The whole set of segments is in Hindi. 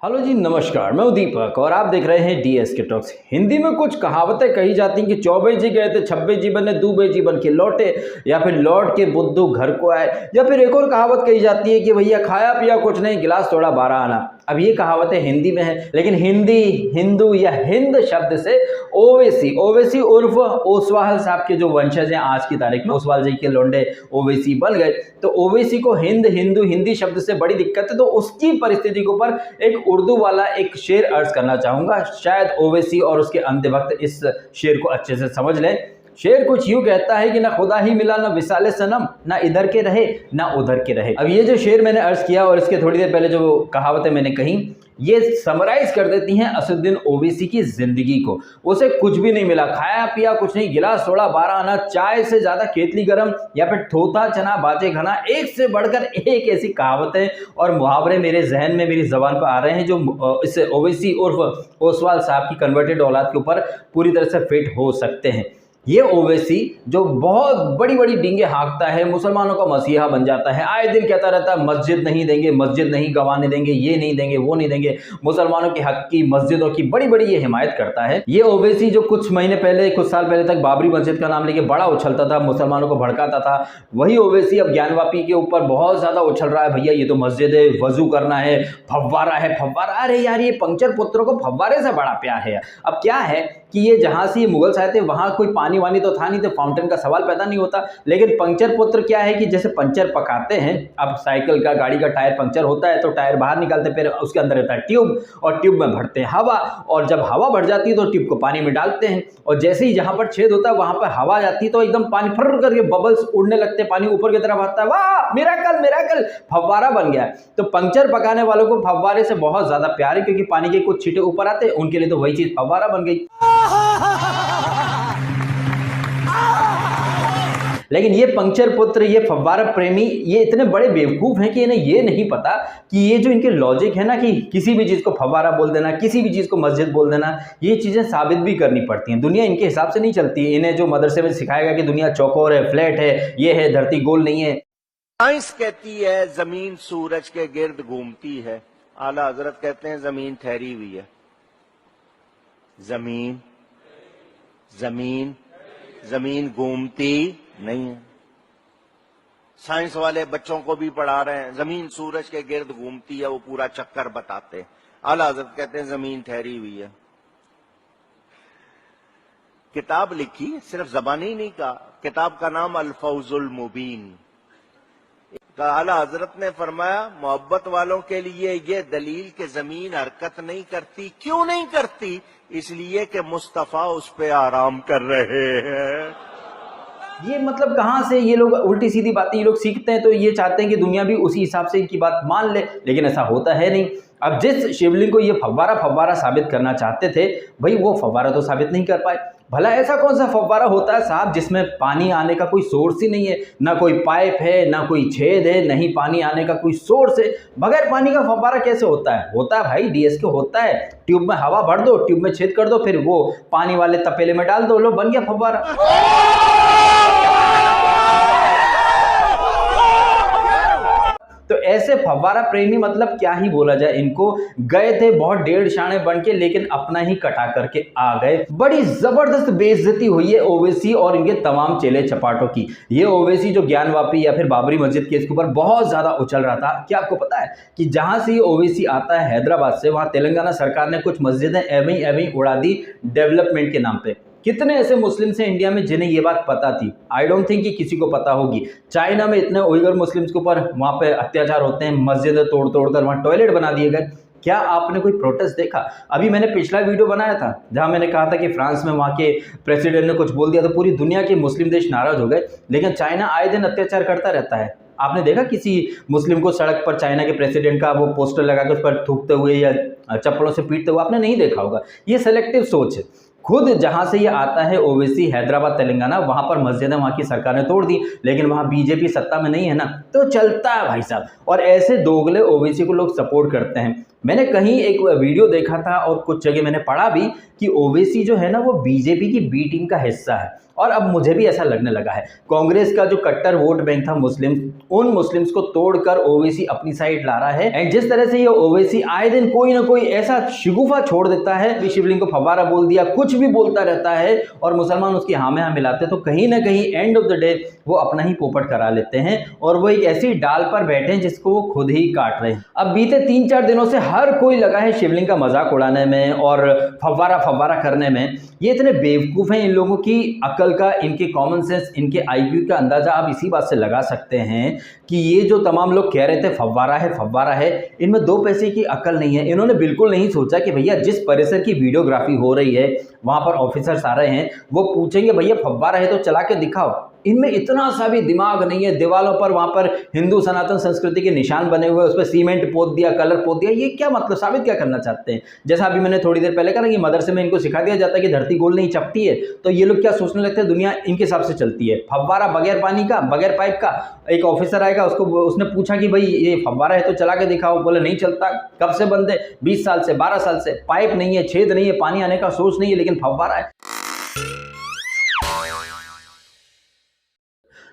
हेलो जी, नमस्कार। मैं हूं दीपक और आप देख रहे हैं डीएसके टॉक्स। हिंदी में कुछ कहावतें कही जाती हैं कि चौबे जी गए थे छब्बे जी बने दूबे जी बन के लौटे, या फिर लौट के बुद्धू घर को आए, या फिर एक और कहावत कही जाती है कि भैया खाया पिया कुछ नहीं, गिलास तोड़ा 12 आना। अब ये कहावतें हिंदी में है, लेकिन हिंदी, हिंदू या हिंद शब्द से ओवैसी, ओवैसी उर्फ ओसवाल साहब के जो वंशज हैं आज की तारीख में, ओसवाल जी के लोंडे ओवैसी बन गए। तो ओवैसी को हिंद, हिंदू, हिंदी शब्द से बड़ी दिक्कत है। तो उसकी परिस्थिति के ऊपर एक उर्दू वाला एक शेर अर्ज करना चाहूंगा, शायद ओवैसी और उसके अंत्यभक्त इस शेर को अच्छे से समझ लें। शेर कुछ यूं कहता है कि ना खुदा ही मिला ना विसाले सनम, ना इधर के रहे ना उधर के रहे। अब ये जो शेर मैंने अर्ज किया और इसके थोड़ी देर पहले जो कहावतें मैंने कही, ये समराइज कर देती हैं असदुद्दीन ओवैसी की जिंदगी को। उसे कुछ भी नहीं मिला, खाया पिया कुछ नहीं, गिलास तोड़ा 12 आना, चाय से ज्यादा केतली गरम, या फिर थोथा चना बाचे खाना। एक से बढ़कर एक ऐसी कहावतें और मुहावरे मेरे जहन में, मेरी जबान पर आ रहे हैं जो इस ओवैसी उर्फ ओसवाल साहब की कन्वर्टेड औलाद के ऊपर पूरी तरह से फिट हो सकते हैं। ये ओवैसी जो बहुत बड़ी बड़ी डींगे हाँकता है, मुसलमानों का मसीहा बन जाता है, आए दिन कहता रहता है मस्जिद नहीं देंगे, मस्जिद नहीं गंवाने देंगे, ये नहीं देंगे, वो नहीं देंगे, मुसलमानों के हक की, मस्जिदों की बड़ी बड़ी ये हिमायत करता है। ये ओवैसी जो कुछ महीने पहले, कुछ साल पहले तक बाबरी मस्जिद का नाम लेके बड़ा उछलता था, मुसलमानों को भड़काता था, वही ओवैसी अब ज्ञानवापी के ऊपर बहुत ज्यादा उछल रहा है। भैया ये तो मस्जिद है, वजू करना है, फव्वारा है, फव्वारा। अरे यार, ये पंक्चर पुत्रों को फव्वारे से बड़ा प्यार है। अब क्या है कि ये जहां से ये मुगल आए थे वहां कोई पानी वानी तो था नहीं, तो फाउंटेन का सवाल पैदा नहीं होता। लेकिन पंक्चर पुत्र क्या है कि जैसे पंचर पकाते हैं, अब साइकिल का, गाड़ी का टायर पंक्चर होता है तो टायर बाहर निकालते, फिर उसके अंदर रहता है ट्यूब, और ट्यूब में भरते हैं हवा, और जब हवा भर जाती है तो ट्यूब को पानी में डालते हैं, और जैसे ही जहां पर छेद होता है वहां पर हवा जाती है तो एकदम पानी फर करके बबल्स उड़ने लगते हैं, पानी ऊपर की तरफ आता है। वाह, मिरेकल मिरेकल, फव्वारा बन गया। तो पंक्चर पकाने वालों को फव्वारे से बहुत ज्यादा प्यार है, क्योंकि पानी के कुछ छींटे ऊपर आते हैं, उनके लिए तो वही चीज फव्वारा बन गई। लेकिन ये पंक्चर पुत्र, ये फव्वारा प्रेमी, ये इतने बड़े बेवकूफ हैं कि इन्हें ये नहीं पता कि ये जो इनके लॉजिक है ना, कि किसी भी चीज को फव्वारा बोल देना, किसी भी चीज को मस्जिद बोल देना, ये चीजें साबित भी करनी पड़ती हैं। दुनिया इनके हिसाब से नहीं चलती है। इन्हें जो मदरसे में सिखाएगा कि दुनिया चौकोर है, फ्लैट है, ये है, धरती गोल नहीं है। साइंस कहती है जमीन सूरज के गिर्द घूमती है, आला हजरत कहते हैं जमीन ठहरी हुई है। जमीन जमीन जमीन घूमती नहीं है। साइंस वाले बच्चों को भी पढ़ा रहे हैं, जमीन सूरज के गिर्द घूमती है, वो पूरा चक्कर बताते हैं। आला हजरत कहते हैं जमीन ठहरी हुई है। किताब लिखी, सिर्फ जबानी नहीं कहा, किताब का नाम अल-फौजुल मुबीन। आला हजरत ने फरमाया मोहब्बत वालों के लिए ये दलील कि जमीन हरकत नहीं करती। क्यों नहीं करती? इसलिए कि मुस्तफा उस पे आराम कर रहे हैं। ये मतलब कहाँ से ये लोग उल्टी सीधी बातें ये लोग सीखते हैं, तो ये चाहते हैं कि दुनिया भी उसी हिसाब से इनकी बात मान ले, लेकिन ऐसा होता है नहीं। अब जिस शिवलिंग को ये फव्वारा फव्वारा साबित करना चाहते थे, भाई वो फव्वारा तो साबित नहीं कर पाए। भला ऐसा कौन सा फव्वारा होता है साहब जिसमें पानी आने का कोई सोर्स ही नहीं है, ना कोई पाइप है, ना कोई छेद है, नहीं पानी आने का कोई सोर्स है। बगैर पानी का फव्वारा कैसे होता है? होता है भाई, डीएसके होता है। ट्यूब में हवा भर दो, ट्यूब में छेद कर दो, फिर वो पानी वाले तपेले में डाल दो, लो बन गया फव्वारा। तो ऐसे फव्वारा प्रेमी मतलब क्या ही बोला जाए इनको। गए थे बहुत डेढ़ शाणे बन के, लेकिन अपना ही कटा करके आ गए। बड़ी जबरदस्त बेइज्जती हुई है ओवैसी और इनके तमाम चेले चपाटों की। ये ओवैसी जो ज्ञानवापी या फिर बाबरी मस्जिद केस के ऊपर बहुत ज्यादा उछल रहा था, क्या आपको पता है कि जहां से ये ओवैसी आता है हैदराबाद से, वहां तेलंगाना सरकार ने कुछ मस्जिदें एवं उड़ा दी डेवलपमेंट के नाम पे। कितने ऐसे मुस्लिम्स हैं इंडिया में जिन्हें ये बात पता थी? आई डोंट थिंक कि किसी को पता होगी। चाइना में इतने उइगर मुस्लिम्स के ऊपर वहां पे अत्याचार होते हैं, मस्जिदें तोड़ तोड़ कर वहां टॉयलेट बना दिए गए। क्या आपने कोई प्रोटेस्ट देखा? अभी मैंने पिछला वीडियो बनाया था जहां मैंने कहा था कि फ्रांस में वहां के प्रेसिडेंट ने कुछ बोल दिया तो पूरी दुनिया के मुस्लिम देश नाराज हो गए, लेकिन चाइना आए दिन अत्याचार करता रहता है। आपने देखा किसी मुस्लिम को सड़क पर चाइना के प्रेसिडेंट का वो पोस्टर लगा के उस पर थूकते हुए या चप्पलों से पीटते हुए? आपने नहीं देखा होगा। ये सेलेक्टिव सोच है। खुद जहां से ये आता है ओवैसी, हैदराबाद तेलंगाना, वहां पर मस्जिदें वहां की सरकार ने तोड़ दी, लेकिन वहां बीजेपी सत्ता में नहीं है ना, तो चलता है भाई साहब। और ऐसे दोगले ओवैसी को लोग सपोर्ट करते हैं। मैंने कहीं एक वीडियो देखा था और कुछ जगह मैंने पढ़ा भी कि ओवैसी जो है ना वो बीजेपी की बी टीम का हिस्सा है, और अब मुझे भी ऐसा लगने लगा है। कांग्रेस का जो कट्टर वोट बैंक था मुस्लिम, उन मुस्लिम्स को तोड़कर ओवैसी अपनी साइड ला रहा है। एंड जिस तरह से ये ओवैसी आए दिन कोई ना कोई ऐसा शिगुफा छोड़ देता है, शिवलिंग को फव्वारा बोल दिया, कुछ भी बोलता रहता है और मुसलमान उसकी हाँ में हाँ मिलाते, तो कहीं ना कहीं एंड ऑफ द डे वो अपना ही पोपट करा लेते हैं और वो एक ऐसी डाल पर बैठे हैं जिसको वो खुद ही काट रहे हैं। अब बीते 3-4 दिनों से हर कोई लगा है शिवलिंग का मजाक उड़ाने में और फव्वारा करने में। ये इतने बेवकूफ हैं, इन लोगों की अकल का, इनके कॉमन सेंस, इनके आईक्यू का अंदाजा आप इसी बात से लगा सकते हैं कि ये जो तमाम लोग कह रहे थे फव्वारा है, इनमें 2 पैसे की अकल नहीं है। इन्होंने बिल्कुल नहीं सोचा कि भैया जिस परिसर की वीडियोग्राफी हो रही है वहां पर ऑफिसर्स आ रहे हैं, वो पूछेंगे भैया फव्वारा है तो चला के दिखाओ। इनमें इतना सा भी दिमाग नहीं है। दीवारों पर वहां पर हिंदू सनातन संस्कृति के निशान बने हुए, उस पर सीमेंट पोत दिया, कलर पोत दिया। ये क्या मतलब, साबित क्या करना चाहते हैं? जैसा अभी मैंने थोड़ी देर पहले कहा कि मदरसे में इनको सिखा दिया जाता है कि धरती गोल नहीं चपटी है, तो ये लोग क्या सोचने लगते हैं दुनिया इनके हिसाब से चलती है। फव्वारा बगैर पानी का, बगैर पाइप का। एक ऑफिसर आएगा, उसने पूछा कि भाई ये फव्वारा है तो चला के दिखाओ, बोले नहीं चलता। कब से बंद है? 20 साल से, 12 साल से। पाइप नहीं है, छेद नहीं है, पानी आने का सोर्स नहीं है, लेकिन फव्वारा है।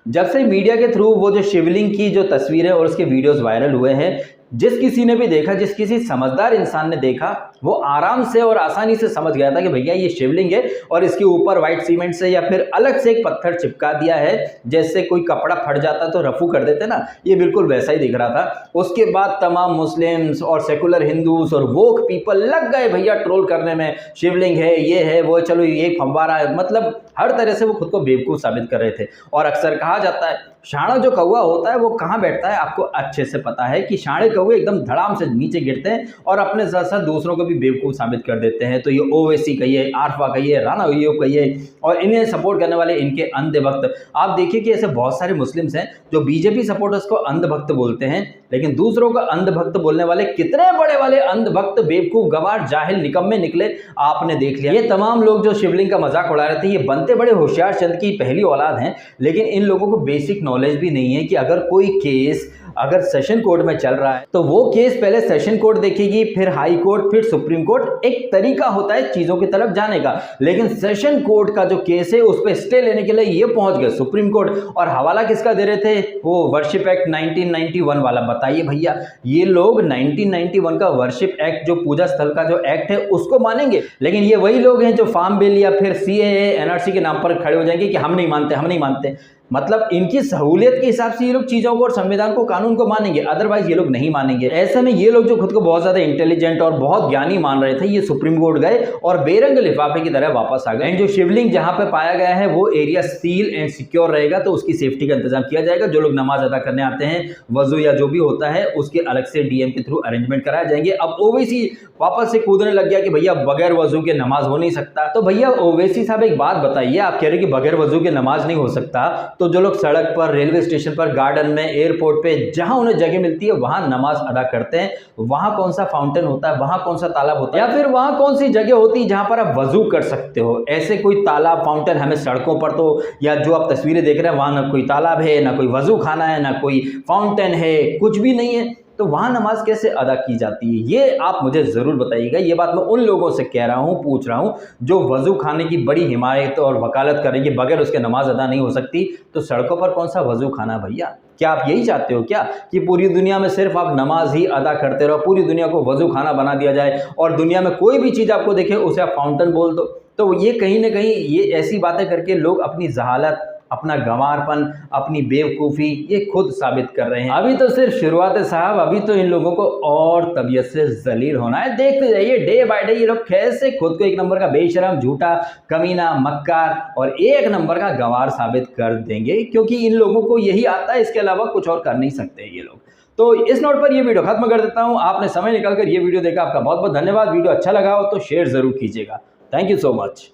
जब से मीडिया के थ्रू वो जो शिवलिंग की जो तस्वीरें और उसके वीडियोस वायरल हुए हैं, जिस किसी ने भी देखा, जिस किसी समझदार इंसान ने देखा, वो आराम से और आसानी से समझ गया था कि भैया ये शिवलिंग है और इसके ऊपर व्हाइट सीमेंट से या फिर अलग से एक पत्थर चिपका दिया है, जैसे कोई कपड़ा फट जाता तो रफू कर देते ना, ये बिल्कुल वैसा ही दिख रहा था। उसके बाद तमाम मुस्लिम्स और सेकुलर हिंदूज और वोक पीपल लग गए भैया ट्रोल करने में, शिवलिंग है, ये है, वो, चलो ये फव्वारा है। मतलब हर तरह से वो खुद को बेवकूफ़ साबित कर रहे थे। और अक्सर कहा जाता है शाणा जो कौवा होता है वो कहाँ बैठता है, आपको अच्छे से पता है कि शाणे कौवे एकदम धड़ाम से नीचे गिरते हैं और अपने साथ साथ दूसरों को भी बेवकूफ़ साबित कर देते हैं। तो ये ओवैसी कहिए, आरफा कहिए, राणा अय्यूब कहिए और इन्हें सपोर्ट करने वाले इनके अंधभक्त, आप देखिए कि ऐसे बहुत सारे मुस्लिम्स हैं जो बीजेपी सपोर्टर्स को अंधभक्त बोलते हैं, लेकिन दूसरों को अंधभक्त बोलने वाले कितने बड़े वाले अंधभक्त, बेवकूफ़, गवार, जाहिल, निकम्मे निकले आपने देख लिया। ये तमाम लोग जो शिवलिंग का मजाक उड़ा रहे थे, ये बनते बड़े होशियार चंद की पहली औलाद हैं, लेकिन इन लोगों को बेसिक नॉलेज भी नहीं है कि अगर कोई केस अगर सेशन कोर्ट में चल रहा है तो वो केस पहले सेशन कोर्ट देखेगी, फिर हाई कोर्ट, फिर सुप्रीम कोर्ट। एक तरीका होता है चीजों की तरफ जाने का, लेकिन सेशन कोर्ट का जो केस है उस पर स्टे लेने के लिए ये पहुंच गए सुप्रीम कोर्ट। और हवाला किसका दे रहे थे? वो वर्शिप एक्ट 1991 वाला। बताइए भैया, ये लोग 1991 का वर्शिप एक्ट, जो पूजा स्थल का जो एक्ट है, उसको मानेंगे, लेकिन ये वही लोग हैं जो फार्म बिल या फिर सीएए, एनआरसी के नाम पर खड़े हो जाएंगे कि हम नहीं मानते। मतलब इनकी सहूलियत के हिसाब से ये लोग चीजों को और संविधान को, कानून को मानेंगे, अदरवाइज ये लोग नहीं मानेंगे। ऐसे में ये लोग जो खुद को बहुत ज्यादा इंटेलिजेंट और बहुत ज्ञानी मान रहे थे, ये सुप्रीम कोर्ट गए और बेरंग लिफाफे की तरह वापस आ गए। जो शिवलिंग जहां पे पाया गया है वो एरिया सील एंड सिक्योर रहेगा, तो उसकी सेफ्टी का इंतजाम किया जाएगा। जो लोग नमाज अदा करने आते हैं, वजू या जो भी होता है, उसके अलग से डीएम के थ्रू अरेंजमेंट कराए जाएंगे। अब ओवैसी वापस से कूदने लग गया कि भैया बगैर वजू के नमाज हो नहीं सकता। तो भैया ओवैसी साहब एक बात बताइए, आप कह रहे कि बगैर वजू के नमाज नहीं हो सकता, तो जो लोग सड़क पर, रेलवे स्टेशन पर, गार्डन में, एयरपोर्ट पे, जहां उन्हें जगह मिलती है वहां नमाज अदा करते हैं, वहां कौन सा फाउंटेन होता है, वहां कौन सा तालाब होता है, या फिर वहां कौन सी जगह होती है जहां पर आप वजू कर सकते हो? ऐसे कोई तालाब, फाउंटेन हमें सड़कों पर तो, या जो आप तस्वीरें देख रहे हैं वहां ना कोई तालाब है, ना कोई वजू खाना है, ना कोई फाउंटेन है, कुछ भी नहीं है, तो वहां नमाज कैसे अदा की जाती है? ये आप मुझे जरूर बताइएगा। ये बात मैं उन लोगों से कह रहा हूं, पूछ रहा हूं, जो वजू खाने की बड़ी हिमायत और वकालत करेंगे, बगैर उसके नमाज अदा नहीं हो सकती, तो सड़कों पर कौन सा वजू खाना भैया? क्या आप यही चाहते हो क्या कि पूरी दुनिया में सिर्फ आप नमाज ही अदा करते रहो, पूरी दुनिया को वजू खाना बना दिया जाए और दुनिया में कोई भी चीज़ आपको देखे उसे आप फाउंटेन बोल दो? तो ये कहीं ना कहीं ये ऐसी बातें करके लोग अपनी जहालत, अपना गंवारपन, अपनी बेवकूफ़ी ये खुद साबित कर रहे हैं। अभी तो सिर्फ शुरुआत है साहब, अभी तो इन लोगों को और तबीयत से जलील होना है। देखते जाइए डे बाय डे ये लोग कैसे खुद को एक नंबर का बेशरम, झूठा, कमीना, मक्कार और एक नंबर का गंवार साबित कर देंगे, क्योंकि इन लोगों को यही आता है, इसके अलावा कुछ और कर नहीं सकते ये लोग। तो इस नोट पर ये वीडियो खत्म कर देता हूँ। आपने समय निकालकर ये वीडियो देखा, आपका बहुत बहुत धन्यवाद। वीडियो अच्छा लगा हो तो शेयर जरूर कीजिएगा। Thank you so much.